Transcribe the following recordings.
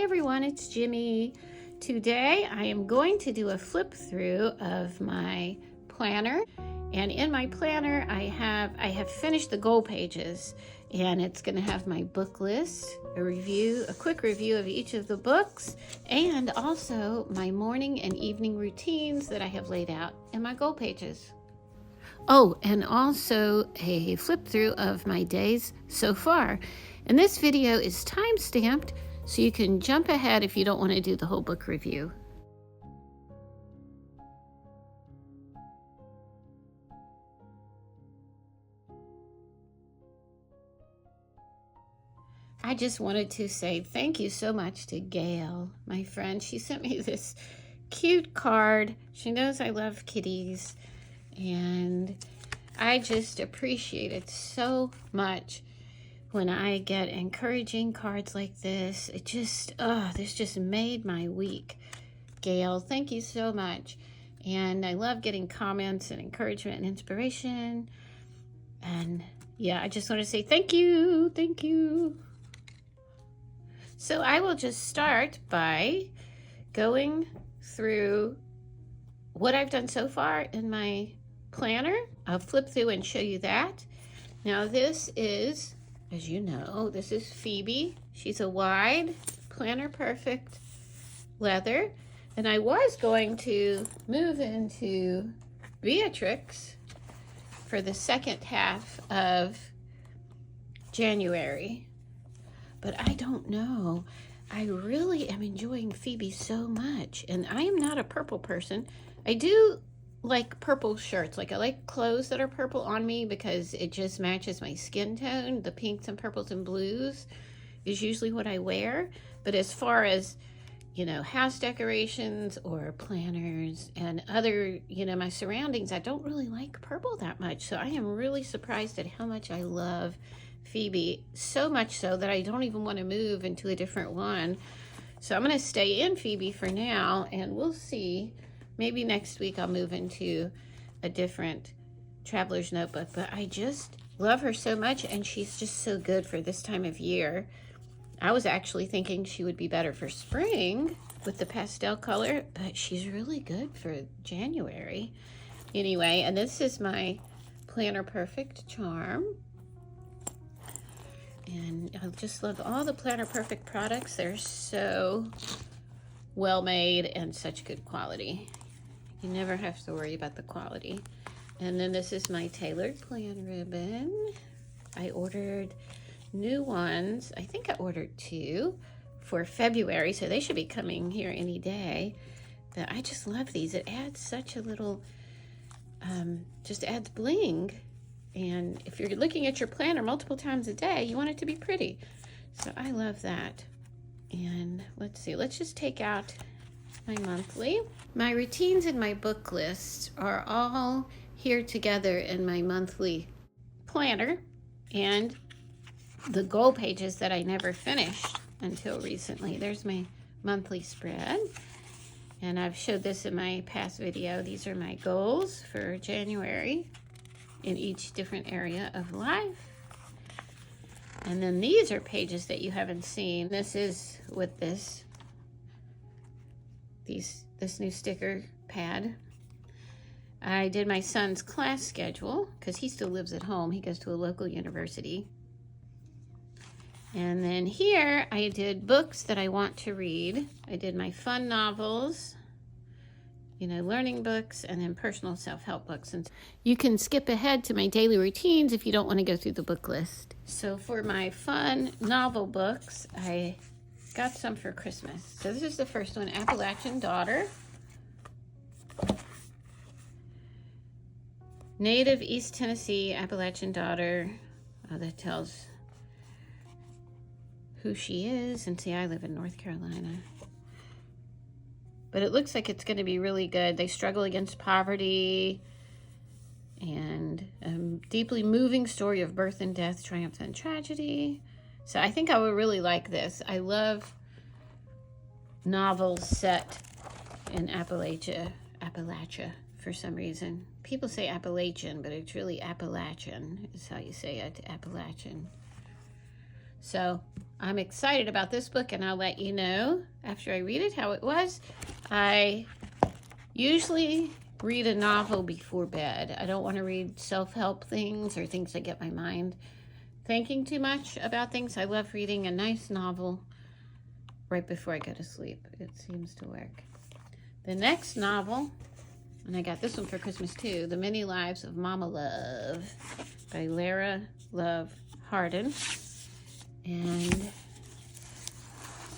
everyone, it's Jimmy. Today I am going to do a flip through of my planner, and in my planner I have finished the goal pages, and it's going to have my book list, a quick review of each of the books, and also my morning and evening routines that I have laid out in my goal pages. Oh, and also a flip through of my days so far. And this video is time-stamped, so you can jump ahead if you don't want to do the whole book review. I just wanted to say thank you so much to Gail, my friend. She sent me this cute card. She knows I love kitties, and I just appreciate it so much when I get encouraging cards like this. It just, this just made my week. Gail, thank you so much. And I love getting comments and encouragement and inspiration. And yeah, I just want to say thank you. Thank you. So I will just start by going through what I've done so far in my planner. I'll flip through and show you that. Now this is, as you know, this is Phoebe. She's a wide Planner Perfect leather. And I was going to move into Beatrix for the second half of January. But I don't know. I really am enjoying Phoebe so much. And I am not a purple person. I do like purple shirts. Like I like clothes that are purple on me because it just matches my skin tone. The pinks and purples and blues is usually what I wear. But as far as, you know, house decorations or planners and other, you know, my surroundings, I don't really like purple that much. So I am really surprised at how much I love Phoebe. So much so that I don't even want to move into a different one. So I'm going to stay in Phoebe for now, and we'll see. Maybe next week I'll move into a different traveler's notebook, but I just love her so much, and she's just so good for this time of year. I was actually thinking she would be better for spring with the pastel color, but she's really good for January. Anyway, and this is my Planner Perfect charm. And I just love all the Planner Perfect products. They're so well made and such good quality. You never have to worry about the quality. And then this is my tailored plan ribbon. I ordered new ones. I think I ordered 2 for February, so they should be coming here any day. But I just love these. It adds such a little, just adds bling. And if you're looking at your planner multiple times a day, you want it to be pretty. So I love that. And let's see, let's just take out my monthly. My routines and my book list are all here together in my monthly planner, and the goal pages that I never finished until recently. There's my monthly spread, and I've showed this in my past video. These are my goals for January in each different area of life. And then these are pages that you haven't seen. This is with this new sticker pad. I did my son's class schedule because he still lives at home. He goes to a local university. And then here I did books that I want to read. I did my fun novels, you know, learning books, and then personal self-help books. And you can skip ahead to my daily routines if you don't want to go through the book list. So for my fun novel books, I got some for Christmas. So this is the first one, Appalachian Daughter. Native East Tennessee Appalachian Daughter. That tells who she is. And see, I live in North Carolina. But it looks like it's going to be really good. They struggle against poverty, and a deeply moving story of birth and death, triumph and tragedy. So I think I would really like this. I love novels set in Appalachia for some reason. People say Appalachian, but it's really Appalachian is how you say it, Appalachian. So I'm excited about this book, and I'll let you know after I read it how it was. I usually read a novel before bed. I don't want to read self-help things or things that get my mind thinking too much about things. I love reading a nice novel right before I go to sleep. It seems to work. The next novel, and I got this one for Christmas too, The Many Lives of Mama Love by Lara Love Hardin. And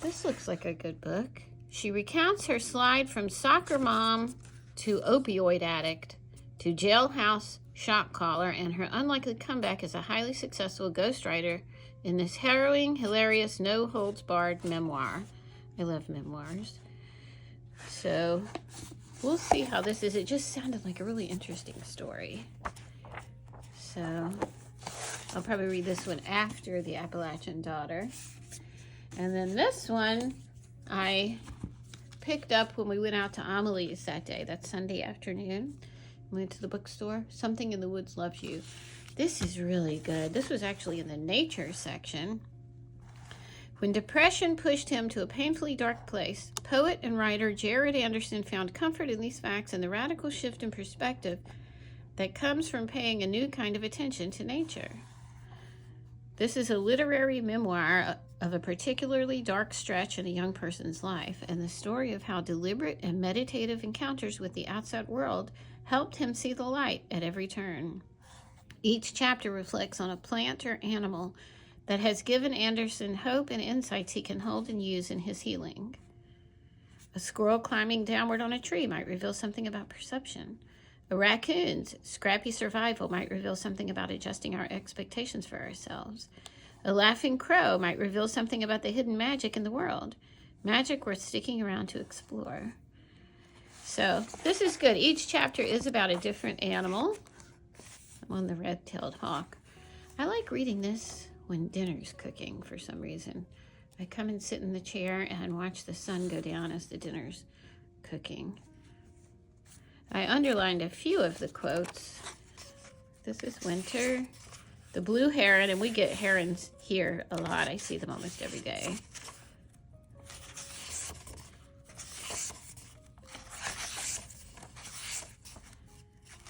this looks like a good book. She recounts her slide from soccer mom to opioid addict to jailhouse shot caller and her unlikely comeback as a highly successful ghostwriter in this harrowing, hilarious, no-holds-barred memoir. I love memoirs. So we'll see how this is. It just sounded like a really interesting story. So I'll probably read this one after The Appalachian Daughter. And then this one I picked up when we went out to Amelie's that day, that Sunday afternoon. We went to the bookstore. Something in the Woods Loves You. This is really good. This was actually in the nature section. When depression pushed him to a painfully dark place, poet and writer Jared Anderson found comfort in these facts and the radical shift in perspective that comes from paying a new kind of attention to nature. This is a literary memoir of a particularly dark stretch in a young person's life and the story of how deliberate and meditative encounters with the outside world helped him see the light at every turn. Each chapter reflects on a plant or animal that has given Anderson hope and insights he can hold and use in his healing. A squirrel climbing downward on a tree might reveal something about perception. A raccoon's scrappy survival might reveal something about adjusting our expectations for ourselves. A laughing crow might reveal something about the hidden magic in the world. Magic worth sticking around to explore. So this is good. Each chapter is about a different animal. I'm on the red-tailed hawk. I like reading this when dinner's cooking for some reason. I come and sit in the chair and watch the sun go down as the dinner's cooking. I underlined a few of the quotes. This is winter. The blue heron, and we get herons here a lot. I see them almost every day.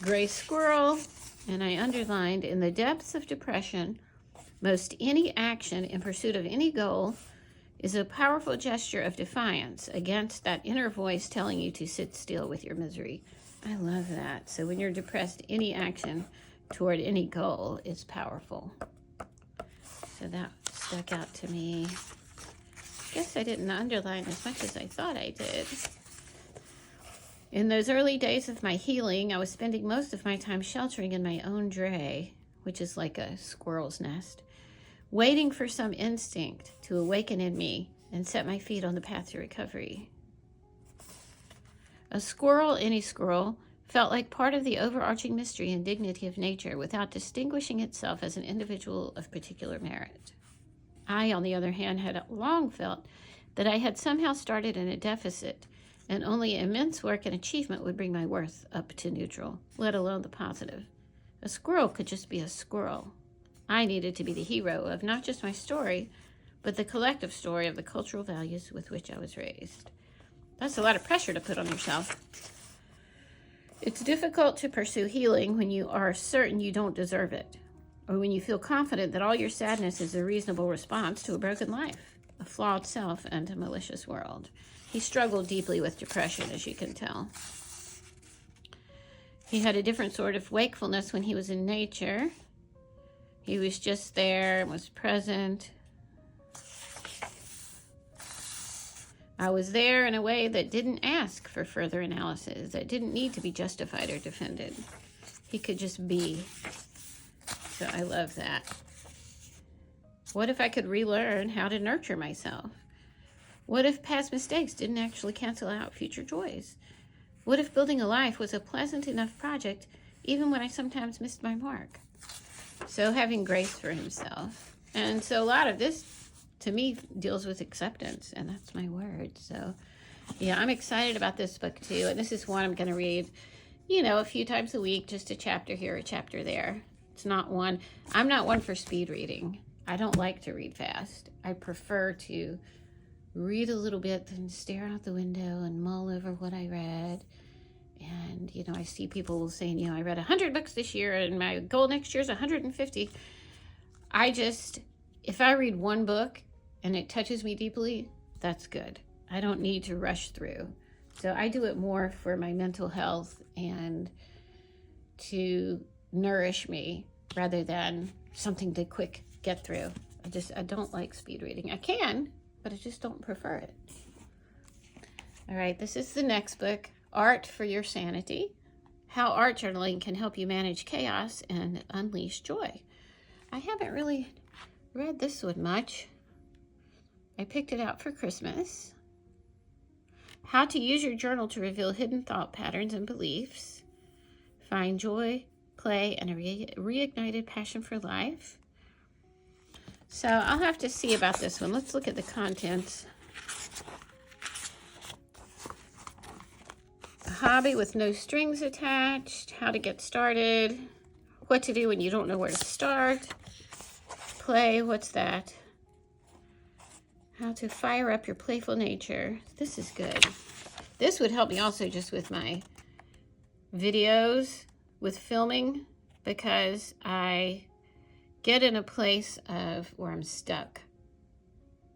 Gray squirrel, and I underlined, in the depths of depression, most any action in pursuit of any goal is a powerful gesture of defiance against that inner voice telling you to sit still with your misery. I love that. So when you're depressed, any action toward any goal is powerful. So that stuck out to me. I guess I didn't underline as much as I thought I did. In those early days of my healing, I was spending most of my time sheltering in my own dray, which is like a squirrel's nest, waiting for some instinct to awaken in me and set my feet on the path to recovery. A squirrel, any squirrel, felt like part of the overarching mystery and dignity of nature without distinguishing itself as an individual of particular merit. I, on the other hand, had long felt that I had somehow started in a deficit, and only immense work and achievement would bring my worth up to neutral, let alone the positive. A squirrel could just be a squirrel. I needed to be the hero of not just my story, but the collective story of the cultural values with which I was raised. That's a lot of pressure to put on yourself. It's difficult to pursue healing when you are certain you don't deserve it, or when you feel confident that all your sadness is a reasonable response to a broken life, a flawed self, and a malicious world. He struggled deeply with depression, as you can tell. He had a different sort of wakefulness when he was in nature. He was just there and was present. I was there in a way that didn't ask for further analysis, that didn't need to be justified or defended. He could just be. So I love that. What if I could relearn how to nurture myself? What if past mistakes didn't actually cancel out future joys? What if building a life was a pleasant enough project, even when I sometimes missed my mark? So having grace for himself. And so a lot of this, to me, deals with acceptance, and that's my word. So, yeah, I'm excited about this book, too. And this is one I'm going to read, a few times a week, just a chapter here, a chapter there. It's not one. I'm not one for speed reading. I don't like to read fast. I prefer to read a little bit, then stare out the window and mull over what I read. And, you know, I see people saying, you know, I read 100 books this year and my goal next year is 150. If I read one book and it touches me deeply, that's good. I don't need to rush through. So I do it more for my mental health and to nourish me rather than something to quick get through. I don't like speed reading. I can, but I just don't prefer it. All right, this is the next book, Art for Your Sanity, How Art Journaling Can Help You Manage Chaos and Unleash Joy. I haven't really read this one much. I picked it out for Christmas. How to use your journal to reveal hidden thought patterns and beliefs. Find joy, play, and a reignited passion for life. So I'll have to see about this one. Let's look at the contents. A hobby with no strings attached. How to get started. What to do when you don't know where to start. Play, what's that? How to fire up your playful nature. This is good. This would help me also just with my videos, with filming, because I get in a place of where I'm stuck,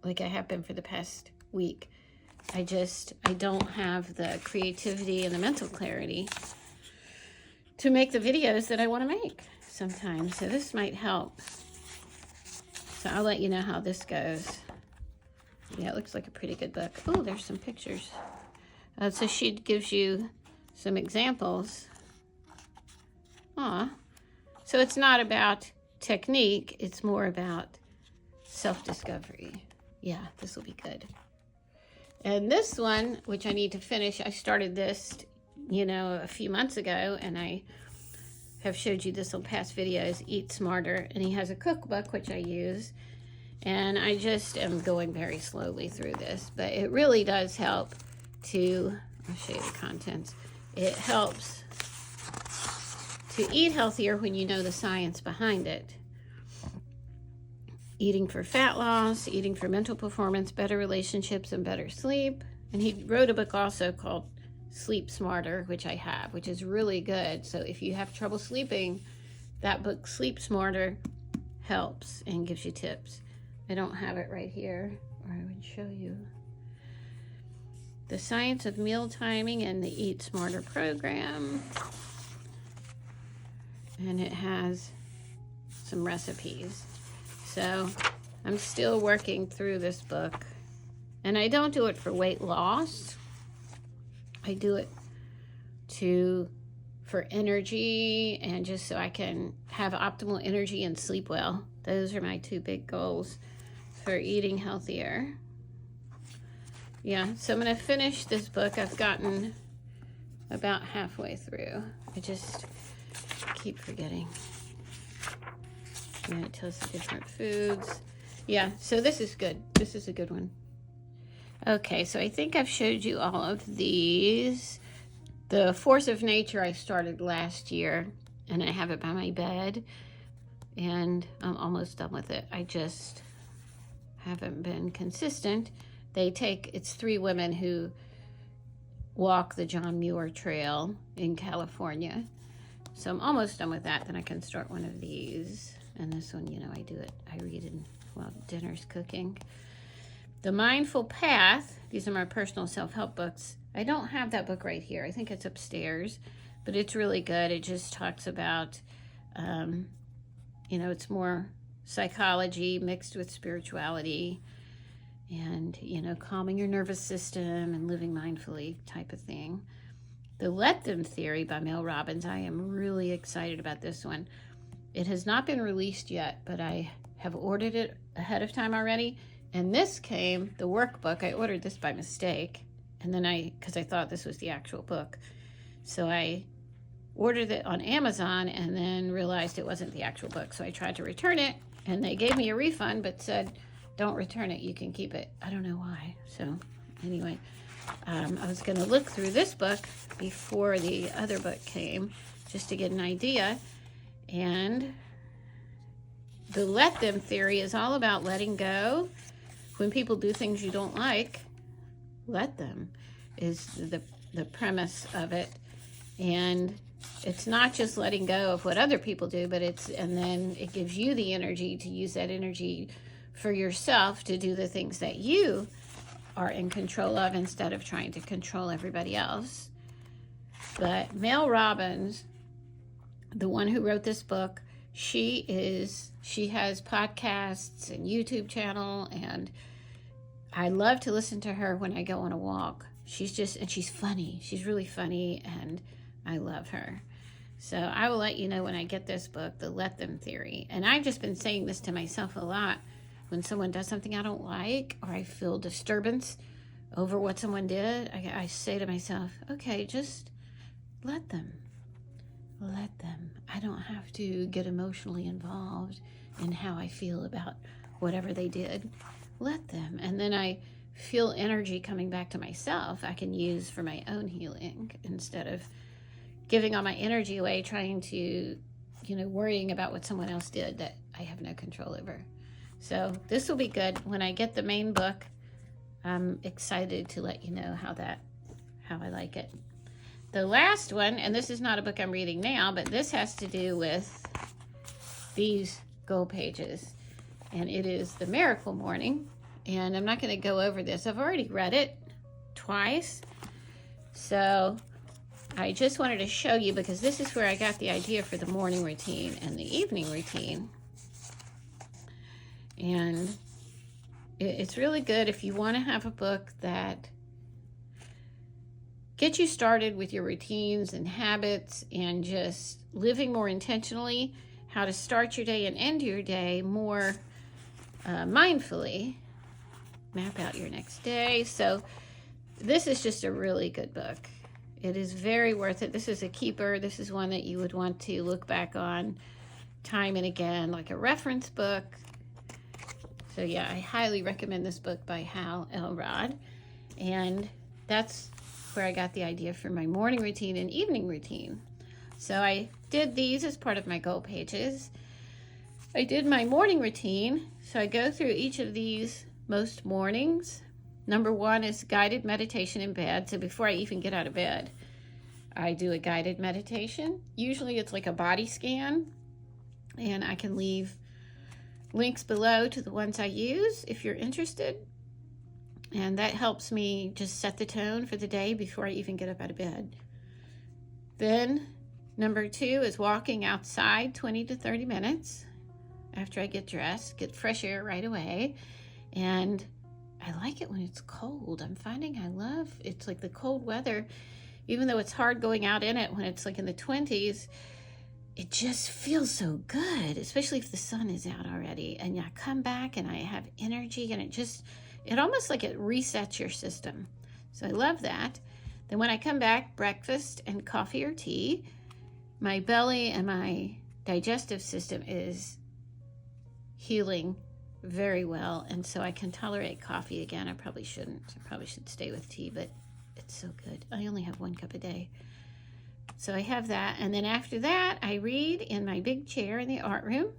like I have been for the past week. I don't have the creativity and the mental clarity to make the videos that I want to make sometimes. So this might help. So I'll let you know how this goes. Yeah, it looks like a pretty good book. Oh, there's some pictures. So she gives you some examples. Aw. So it's not about technique, it's more about self-discovery. Yeah, this will be good. And this one, which I need to finish, I started this, you know, a few months ago, and I have showed you this on past videos, Eat Smarter, and he has a cookbook, which I use, and I just am going very slowly through this, but it really does help to, I'll show you the contents, it helps to eat healthier when you know the science behind it. Eating for fat loss, eating for mental performance, better relationships, and better sleep. And he wrote a book also called Sleep Smarter, which I have, which is really good. So if you have trouble sleeping, that book, Sleep Smarter, helps and gives you tips. I don't have it right here, or I would show you. The Science of Meal Timing and the Eat Smarter program. And it has some recipes. So I'm still working through this book. And I don't do it for weight loss. I do it for energy and just so I can have optimal energy and sleep well. Those are my two big goals for eating healthier. Yeah, so I'm going to finish this book. I've gotten about halfway through. I just keep forgetting. And it tells the different foods. Yeah, so this is good. This is a good one. Okay, so I think I've showed you all of these. The Force of Nature I started last year, and I have it by my bed, and I'm almost done with it. I just haven't been consistent. It's 3 women who walk the John Muir Trail in California. So I'm almost done with that. Then I can start one of these. And this one, you know, I read it while dinner's cooking. The Mindful Path, these are my personal self-help books. I don't have that book right here. I think it's upstairs, but it's really good. It just talks about, you know, it's more psychology mixed with spirituality and, you know, calming your nervous system and living mindfully type of thing. The Let Them Theory by Mel Robbins. I am really excited about this one. It has not been released yet, but I have ordered it ahead of time already. And this came, the workbook, I ordered this by mistake. And then because I thought this was the actual book. So I ordered it on Amazon and then realized it wasn't the actual book. So I tried to return it and they gave me a refund, but said, don't return it, you can keep it. I don't know why. So anyway, I was gonna look through this book before the other book came, just to get an idea. And the let them theory is all about letting go. When people do things you don't like, let them, is the premise of it. And it's not just letting go of what other people do, but and then it gives you the energy to use that energy for yourself to do the things that you are in control of instead of trying to control everybody else. But Mel Robbins, the one who wrote this book, she has podcasts and YouTube channel, and I love to listen to her when I go on a walk. She's funny. She's really funny, and I love her. So I will let you know when I get this book, The Let Them Theory. And I've just been saying this to myself a lot. When someone does something I don't like, or I feel disturbance over what someone did, I say to myself, okay, just let them. Let them. I don't have to get emotionally involved in how I feel about whatever they did. Let them. And then I feel energy coming back to myself I can use for my own healing instead of giving all my energy away trying to, worrying about what someone else did that I have no control over. So this will be good. When I get the main book, I'm excited to let you know how I like it. The last one, and this is not a book I'm reading now, but this has to do with these goal pages. And it is The Miracle Morning. And I'm not going to go over this. I've already read it twice. So I just wanted to show you, because this is where I got the idea for the morning routine and the evening routine. And it's really good if you want to have a book that gets you started with your routines and habits and just living more intentionally, how to start your day and end your day more mindfully, map out your next day. So this is just a really good book. It is very worth it. This is a keeper. This is one that you would want to look back on time and again, like a reference book. So yeah, I highly recommend this book by Hal Elrod. And that's where I got the idea for my morning routine and evening routine. So I did these as part of my goal pages. I did my morning routine. So I go through each of these most mornings. Number 1 is guided meditation in bed. So before I even get out of bed, I do a guided meditation. Usually it's like a body scan, and I can leave links below to the ones I use if you're interested. And that helps me just set the tone for the day before I even get up out of bed. Then number 2 is walking outside 20 to 30 minutes after I get dressed, get fresh air right away. And I like it when it's cold. I'm finding it's like the cold weather, even though it's hard going out in it when it's like in the 20s, it just feels so good, especially if the sun is out already. And I come back and I have energy, and it almost like it resets your system. So I love that. Then when I come back, breakfast and coffee or tea. My belly and my digestive system is healing very well, and so I can tolerate coffee again. I probably shouldn't. I probably should stay with tea, but it's so good. I only have 1 cup a day. So I have that, and then after that, I read in my big chair in the art room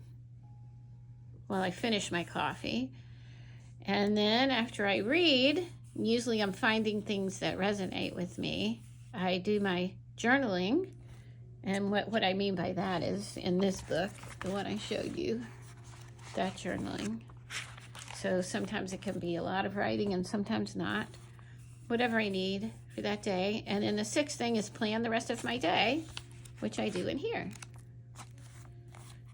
while I finish my coffee. And then after I read, usually I'm finding things that resonate with me. I do my journaling, and what I mean by that is in this book, the one I showed you, that journaling. So sometimes it can be a lot of writing and sometimes not. Whatever I need for that day. And then the 6th thing is plan the rest of my day, which I do in here.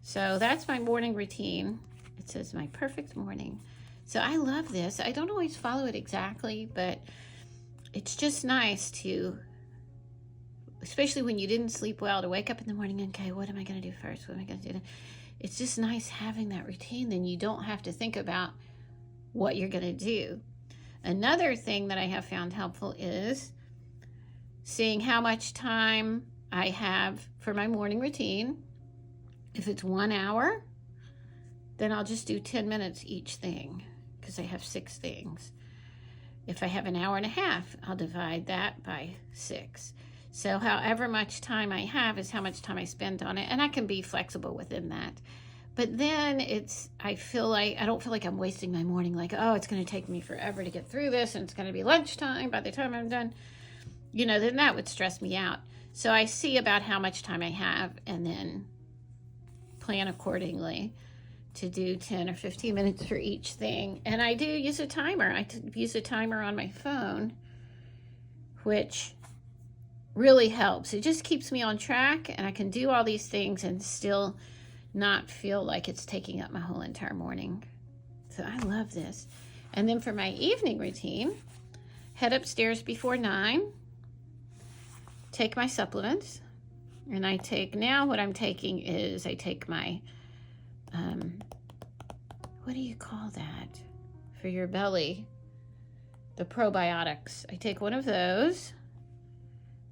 So that's my morning routine. It says my perfect morning. So I love this. I don't always follow it exactly, but it's just nice to, especially when you didn't sleep well, to wake up in the morning and, okay, what am I going to do first? What am I going to do? It's just nice having that routine. Then you don't have to think about what you're going to do. Another thing that I have found helpful is seeing how much time I have for my morning routine. If it's 1 hour, then I'll just do 10 minutes each thing, because I have 6 things. If I have 1.5 hours, I'll divide that by 6. So however much time I have is how much time I spend on it, and I can be flexible within that. But then I don't feel like I'm wasting my morning, like, oh, it's going to take me forever to get through this and it's going to be lunchtime by the time I'm done. Then that would stress me out. So I see about how much time I have and then plan accordingly to do 10 or 15 minutes for each thing. And I do use a timer. I use a timer on my phone, which really helps. It just keeps me on track, and I can do all these things and still not feel like it's taking up my whole entire morning. So I love this. And then for my evening routine, head upstairs before 9, take my supplements, and what I'm taking is I take my, what do you call that for your belly? The probiotics. I take one of those.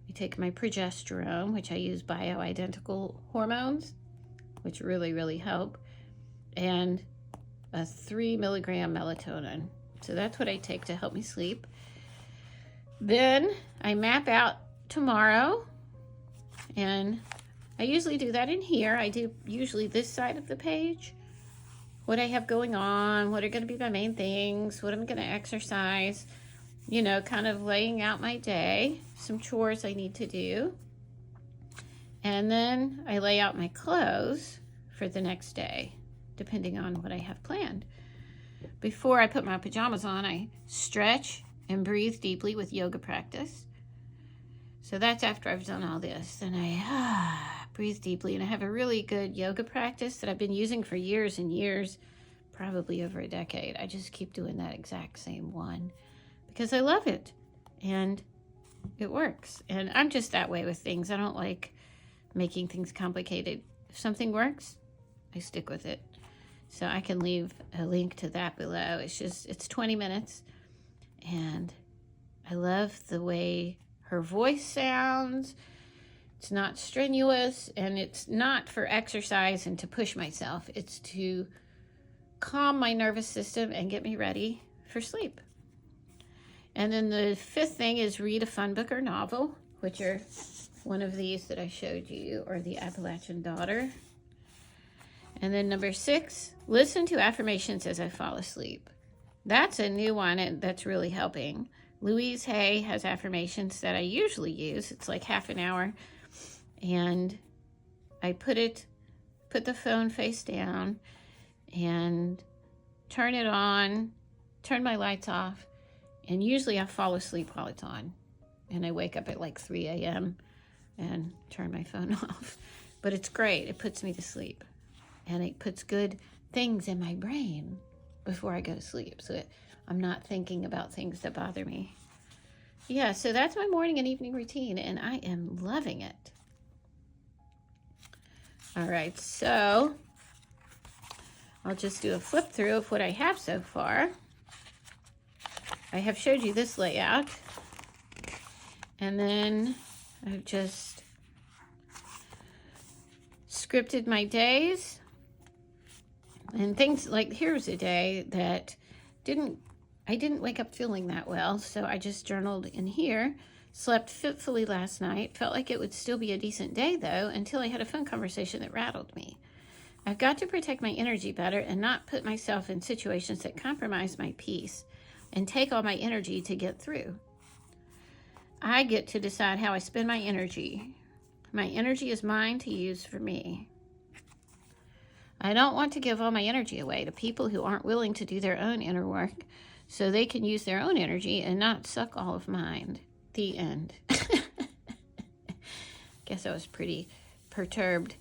I take my progesterone, which I use bioidentical hormones, which really, really help, and a 3 milligram melatonin. So that's what I take to help me sleep. Then I map out tomorrow, and I usually do that in here. I do usually this side of the page, what I have going on, what are going to be my main things, what I'm going to exercise, kind of laying out my day, some chores I need to do. And then I lay out my clothes for the next day, depending on what I have planned. Before I put my pajamas on, I stretch and breathe deeply with yoga practice. So that's after I've done all this. Then I breathe deeply, and I have a really good yoga practice that I've been using for years and years, probably over a decade. I just keep doing that exact same one because I love it and it works. And I'm just that way with things. I don't like making things complicated. If something works, I stick with it. So I can leave a link to that below. It's 20 minutes, and I love the way her voice sounds. It's not strenuous, and it's not for exercise and to push myself. It's to calm my nervous system and get me ready for sleep. And then the 5th thing is read a fun book or novel, which are one of these that I showed you, or The Appalachian Daughter. And then number 6, listen to affirmations as I fall asleep. That's a new one, and that's really helping. Louise Hay has affirmations that I usually use. It's like half an hour. And I put the phone face down and turn it on, turn my lights off, and usually I fall asleep while it's on. And I wake up at like 3 a.m. and turn my phone off. But it's great. It puts me to sleep. And it puts good things in my brain before I go to sleep, so I'm not thinking about things that bother me. Yeah, so that's my morning and evening routine, and I am loving it. All right, so I'll just do a flip through of what I have so far. I have showed you this layout, and then I've just scripted my days. And things like, here's a day that I didn't wake up feeling that well, so I just journaled in here. Slept fitfully last night. Felt like it would still be a decent day, though, until I had a phone conversation that rattled me. I've got to protect my energy better and not put myself in situations that compromise my peace and take all my energy to get through. I get to decide how I spend my energy. My energy is mine to use for me. I don't want to give all my energy away to people who aren't willing to do their own inner work so they can use their own energy and not suck all of mine. The end. Guess I was pretty perturbed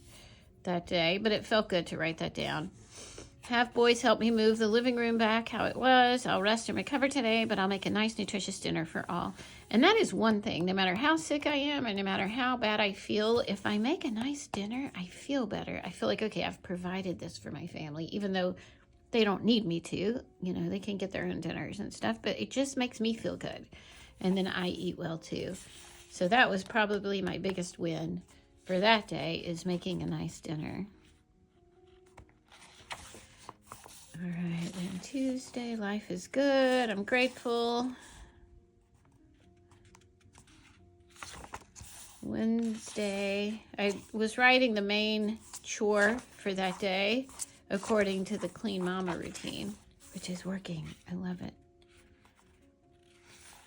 that day, but it felt good to write that down. Have boys help me move the living room back how it was. I'll rest and recover today, but I'll make a nice, nutritious dinner for all. And that is one thing. No matter how sick I am and no matter how bad I feel, if I make a nice dinner, I feel better. I feel like, okay, I've provided this for my family, even though they don't need me to. They can get their own dinners and stuff, but it just makes me feel good. And then I eat well, too. So that was probably my biggest win for that day, is making a nice dinner. All right, then Tuesday, life is good. I'm grateful. Wednesday, I was writing the main chore for that day, according to the Clean Mama routine, which is working. I love it.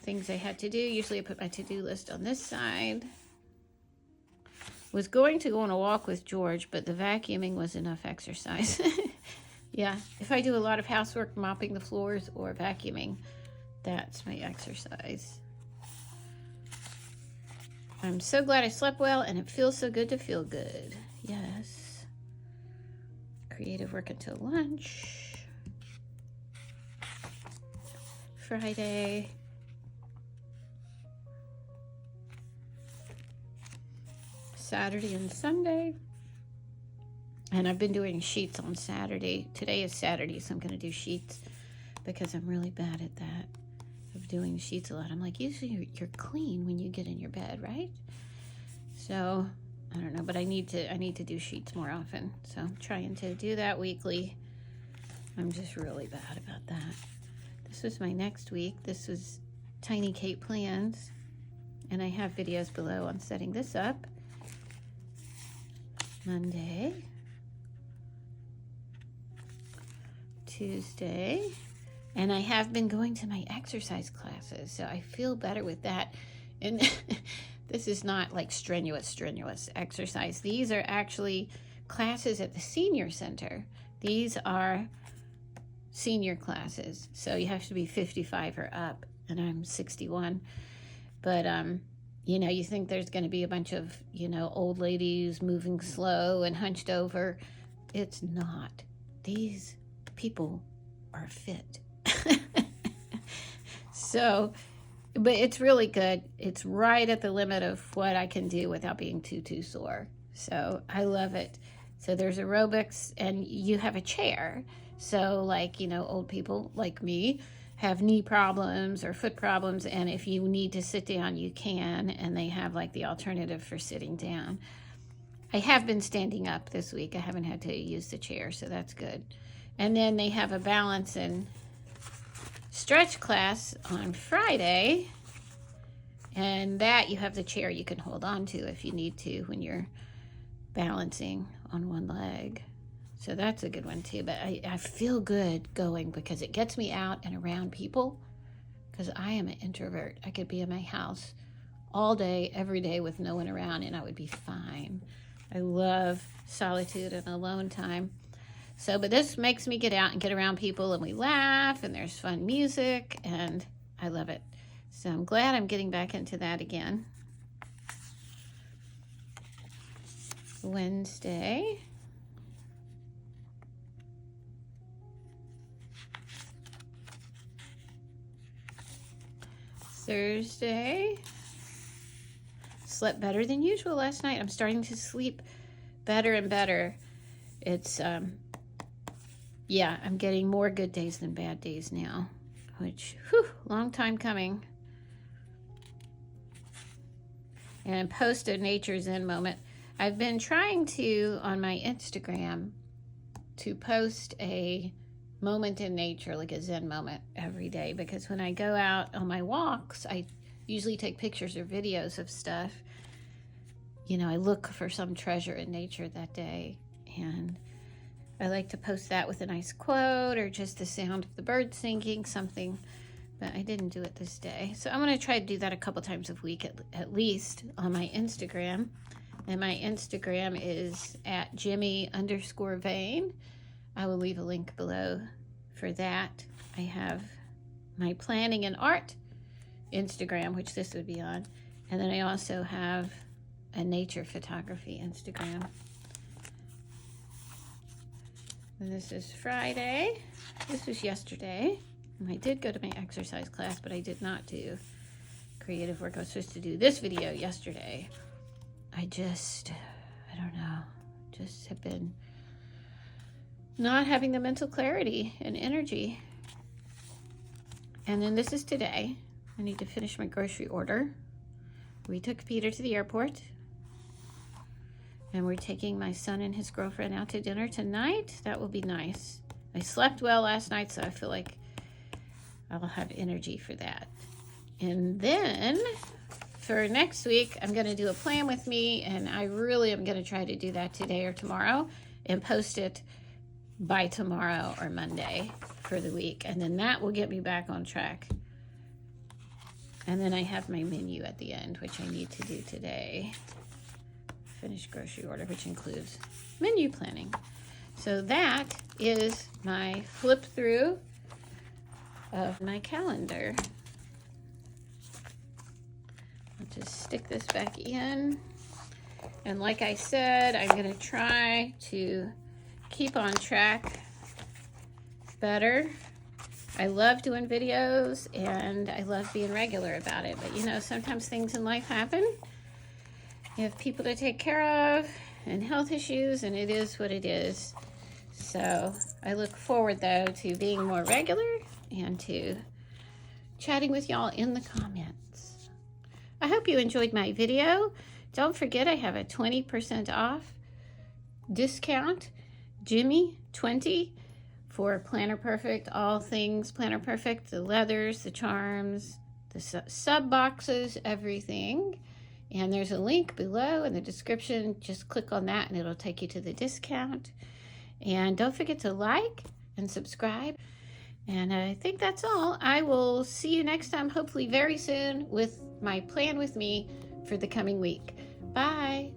Things I had to do. Usually I put my to-do list on this side. Was going to go on a walk with George, but the vacuuming was enough exercise. Yeah, if I do a lot of housework, mopping the floors or vacuuming, that's my exercise. I'm so glad I slept well, and it feels so good to feel good. Yes. Creative work until lunch. Friday. Saturday and Sunday. And I've been doing sheets on Saturday. Today is Saturday, so I'm going to do sheets because I'm really bad at that, of doing sheets a lot. I'm like, usually you're clean when you get in your bed, right? So, I don't know, but I need to do sheets more often. So I'm trying to do that weekly. I'm just really bad about that. This was my next week. This was Tiny Kate Plans. And I have videos below on setting this up. Monday. Tuesday. And I have been going to my exercise classes, so I feel better with that. And this is not like strenuous exercise. These are actually classes at the senior center. These are senior classes, so you have to be 55 or up, and I'm 61. But you know, you think there's going to be a bunch of, you know, old ladies moving slow and hunched over. It's not. These people are fit. So, but it's really good. It's right at the limit of what I can do without being too sore. So I love it. So there's aerobics, and you have a chair. So like, you know, old people like me have knee problems or foot problems, and if you need to sit down, you can, and they have like the alternative for sitting down. I have been standing up this week. I haven't had to use the chair, so that's good. And then they have a balance and stretch class on Friday, and that you have the chair you can hold on to if you need to when you're balancing on one leg. So that's a good one too. But I feel good going because it gets me out and around people, because I am an introvert. I could be in my house all day, every day with no one around, and I would be fine. I love solitude and alone time. So, but this makes me get out and get around people, and we laugh, and there's fun music, and I love it. So I'm glad I'm getting back into that again. Wednesday. Thursday. Slept better than usual last night. I'm starting to sleep better and better. It's, yeah, I'm getting more good days than bad days now, which, whew, long time coming. And post a nature zen moment. I've been trying to, on my Instagram, to post a moment in nature, like a zen moment every day, because when I go out on my walks, I usually take pictures or videos of stuff. You know, I look for some treasure in nature that day, and I like to post that with a nice quote or just the sound of the birds singing, something, but I didn't do it this day. So I'm going to try to do that a couple times a week at least on my Instagram. And my Instagram is at Jimmy_Vane. I will leave a link below for that. I have my planning and art Instagram, which this would be on. And then I also have a nature photography Instagram. And this is Friday. This was yesterday. And I did go to my exercise class, but I did not do creative work. I was supposed to do this video yesterday. I don't know, just have been not having the mental clarity and energy. And then this is today. I need to finish my grocery order. We took Peter to the airport, and we're taking my son and his girlfriend out to dinner tonight. That will be nice. I slept well last night, so I feel like I'll have energy for that. And then for next week, I'm going to do a plan with me, and I really am going to try to do that today or tomorrow and post it by tomorrow or Monday for the week. And then that will get me back on track. And then I have my menu at the end, which I need to do today. Finished grocery order, which includes menu planning. So that is my flip through of my calendar. I'll just stick this back in. And like I said, I'm going to try to keep on track better. I love doing videos and I love being regular about it. But you know, sometimes things in life happen. You have people to take care of and health issues, and it is what it is. So I look forward though to being more regular and to chatting with y'all in the comments. I hope you enjoyed my video. Don't forget I have a 20% off discount, Jimmy 20, for Planner Perfect, all things Planner Perfect, the leathers, the charms, the sub boxes, everything. And there's a link below in the description. Just click on that and it'll take you to the discount. And don't forget to like and subscribe. And I think that's all. I will see you next time, hopefully very soon, with my plan with me for the coming week. Bye.